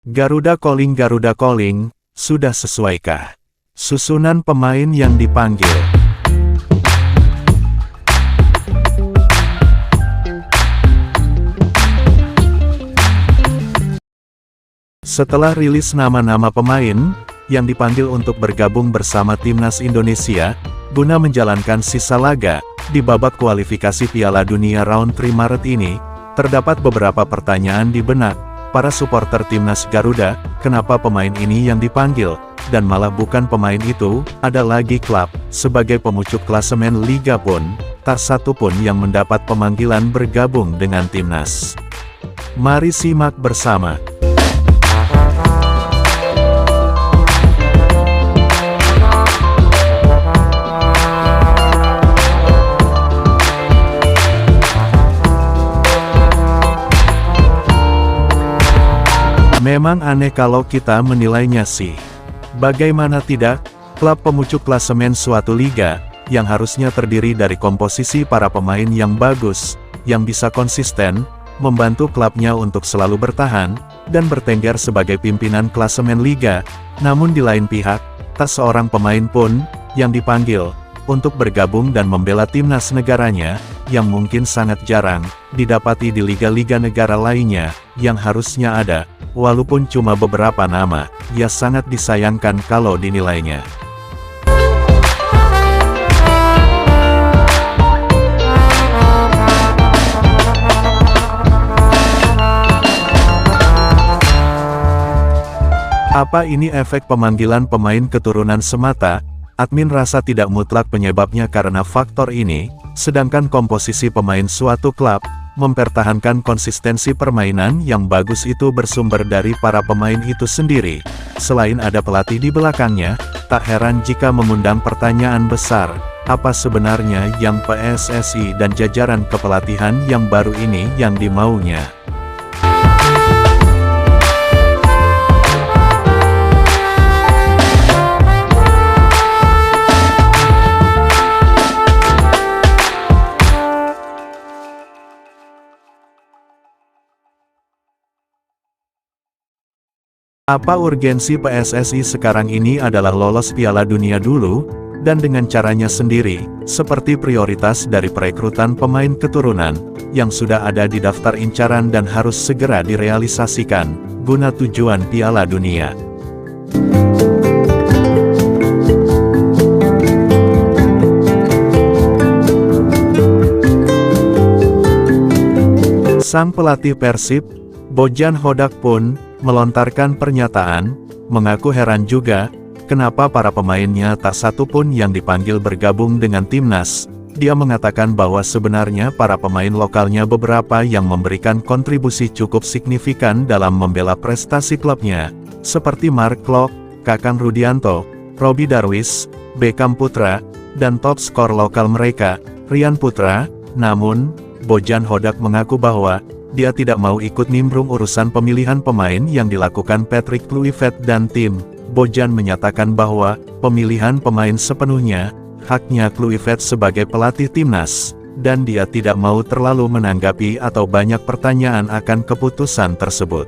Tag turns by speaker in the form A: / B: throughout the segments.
A: Garuda Calling, sudah sesuaikah susunan pemain yang dipanggil? Setelah rilis nama-nama pemain yang dipanggil untuk bergabung bersama Timnas Indonesia, guna menjalankan sisa laga di babak kualifikasi Piala Dunia Round 3 Maret ini, terdapat beberapa pertanyaan di benak para supporter Timnas Garuda. Kenapa pemain ini yang dipanggil, dan malah bukan pemain itu? Ada lagi klub sebagai pemucuk klasemen Liga pun, tak satu pun yang mendapat pemanggilan bergabung dengan Timnas. Mari simak bersama. Memang aneh kalau kita menilainya sih. Bagaimana tidak, klub pemucuk klasemen suatu liga, yang harusnya terdiri dari komposisi para pemain yang bagus, yang bisa konsisten, membantu klubnya untuk selalu bertahan, dan bertengger sebagai pimpinan klasemen liga. Namun di lain pihak, tak seorang pemain pun, yang dipanggil, untuk bergabung dan membela timnas negaranya, yang mungkin sangat jarang, didapati di liga-liga negara lainnya, yang harusnya ada. Walaupun cuma beberapa nama, ya sangat disayangkan kalau dinilainya. Apa ini efek pemanggilan pemain keturunan semata? Admin rasa tidak mutlak penyebabnya karena faktor ini, sedangkan komposisi pemain suatu klub mempertahankan konsistensi permainan yang bagus itu bersumber dari para pemain itu sendiri. Selain ada pelatih di belakangnya, tak heran jika mengundang pertanyaan besar, apa sebenarnya yang PSSI dan jajaran kepelatihan yang baru ini yang dimaunya? Apa urgensi PSSI sekarang ini adalah lolos Piala Dunia dulu, dan dengan caranya sendiri, seperti prioritas dari perekrutan pemain keturunan, yang sudah ada di daftar incaran dan harus segera direalisasikan, guna tujuan Piala Dunia. Sang pelatih Persib, Bojan Hodak pun, melontarkan pernyataan, mengaku heran juga, kenapa para pemainnya tak satu pun yang dipanggil bergabung dengan timnas. Dia mengatakan bahwa sebenarnya para pemain lokalnya beberapa yang memberikan kontribusi cukup signifikan dalam membela prestasi klubnya, seperti Mark Klok, Kakang Rudianto, Robi Darwis, Beckham Putra, dan top skor lokal mereka, Rian Putra. Namun, Bojan Hodak mengaku bahwa dia tidak mau ikut nimbrung urusan pemilihan pemain yang dilakukan Patrick Kluivert dan tim. Bojan menyatakan bahwa pemilihan pemain sepenuhnya haknya Kluivert sebagai pelatih timnas, dan dia tidak mau terlalu menanggapi atau banyak pertanyaan akan keputusan tersebut.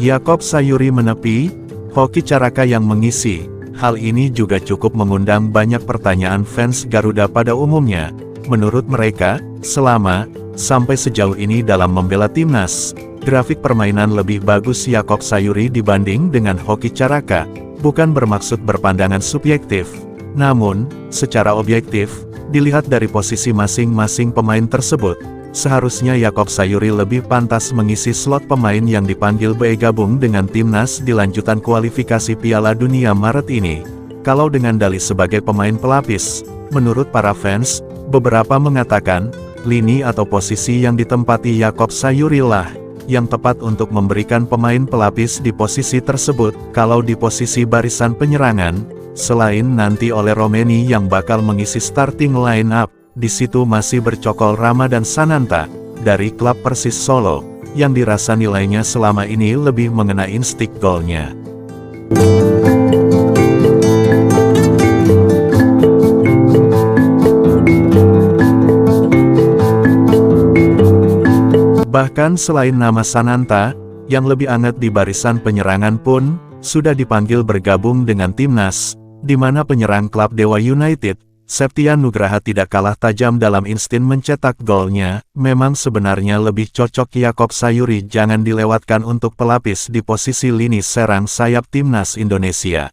A: Yakob Sayuri menepi, Hoki Caraka yang mengisi. Hal ini juga cukup mengundang banyak pertanyaan fans Garuda pada umumnya. Menurut mereka, sampai sejauh ini dalam membela timnas, grafik permainan lebih bagus Yakob Sayuri dibanding dengan Hoki Caraka. Bukan bermaksud berpandangan subjektif, namun, secara objektif, dilihat dari posisi masing-masing pemain tersebut, seharusnya Yakob Sayuri lebih pantas mengisi slot pemain yang dipanggil bergabung dengan timnas di lanjutan kualifikasi Piala Dunia Maret ini. Kalau dengan dalih sebagai pemain pelapis, menurut para fans, beberapa mengatakan, lini atau posisi yang ditempati Yakob Sayuri lah yang tepat untuk memberikan pemain pelapis di posisi tersebut. Kalau di posisi barisan penyerangan, selain nanti oleh Romeni yang bakal mengisi starting line up, di situ masih bercokol Rama dan Sananta, dari klub Persis Solo, yang dirasa nilainya selama ini lebih mengenai instik golnya. Bahkan selain nama Sananta, yang lebih hangat di barisan penyerangan pun, sudah dipanggil bergabung dengan timnas, di mana penyerang klub Dewa United, Septian Nugraha tidak kalah tajam dalam insting mencetak golnya. Memang sebenarnya lebih cocok Yaakob Sayuri jangan dilewatkan untuk pelapis di posisi lini serang sayap timnas Indonesia.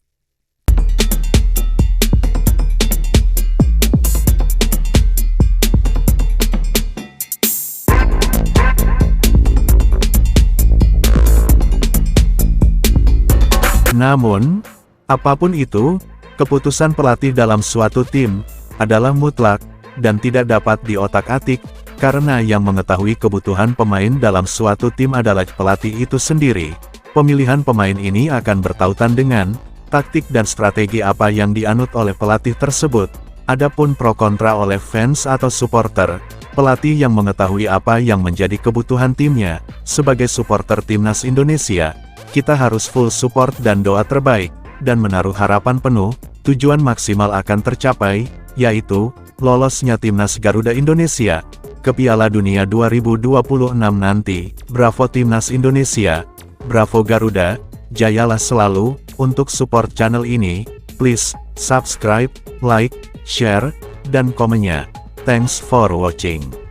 A: Namun, apapun itu, keputusan pelatih dalam suatu tim adalah mutlak dan tidak dapat diotak-atik, karena yang mengetahui kebutuhan pemain dalam suatu tim adalah pelatih itu sendiri. Pemilihan pemain ini akan bertautan dengan taktik dan strategi apa yang dianut oleh pelatih tersebut. Adapun pro kontra oleh fans atau supporter, pelatih yang mengetahui apa yang menjadi kebutuhan timnya. Sebagai supporter timnas Indonesia, kita harus full support dan doa terbaik, dan menaruh harapan penuh, tujuan maksimal akan tercapai, yaitu, lolosnya timnas Garuda Indonesia, ke Piala Dunia 2026 nanti. Bravo Timnas Indonesia, bravo Garuda, jayalah selalu. Untuk support channel ini, please, subscribe, like, share, dan komennya. Thanks for watching.